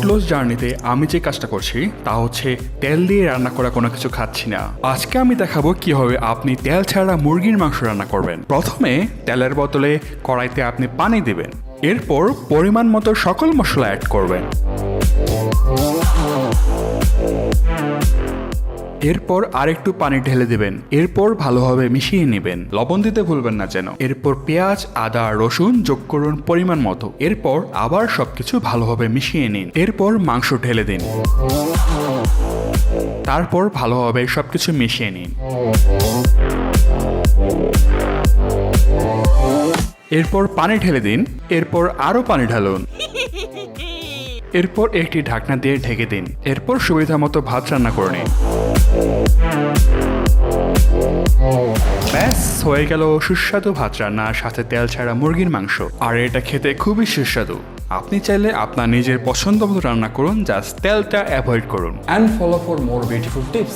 Loss জার্নিতে আমি যে কাজটা করছি তা হচ্ছে তেল দিয়ে রান্না করা কোনো কিছু খাচ্ছি না। আজকে আমি দেখাবো কিভাবে আপনি তেল ছাড়া মুরগির মাংস রান্না করবেন। প্রথমে তেলের বদলে কড়াইতে আপনি পানি দিবেন, এরপর পরিমাণ মতো সকল মশলা অ্যাড করবেন, এরপর আরেকটু পানি ঢেলে দেবেন, এরপর ভালোভাবে মিশিয়ে নেবেন, লবণ দিতে ভুলবেন না যেন। এরপর পেঁয়াজ, আদা, রসুন যোগ করুন পরিমাণ মতো, এরপর আবার সবকিছু ভালোভাবে মিশিয়ে নিন, এরপর মাংস ঢেলে দিন, তারপর ভালোভাবে সবকিছু মিশিয়ে নিন। এরপর পানি ঢেলে দিন, এরপর আরো পানি ঢালুন, এরপর একটি ঢাকনা দিয়ে ঢেকে দিন, এরপর সুবিধা মতো ভাত রান্না করে নিন। ব্যাস হয়ে গেল সুস্বাদু ভাত রান্না, সাথে তেল ছাড়া মুরগির মাংস। আর এটা খেতে খুবই সুস্বাদু। আপনি চাইলে আপনার নিজের পছন্দ মতো রান্না করুন, জাস্ট তেলটা অ্যাভয়েড করুন। And follow for more beautiful tips.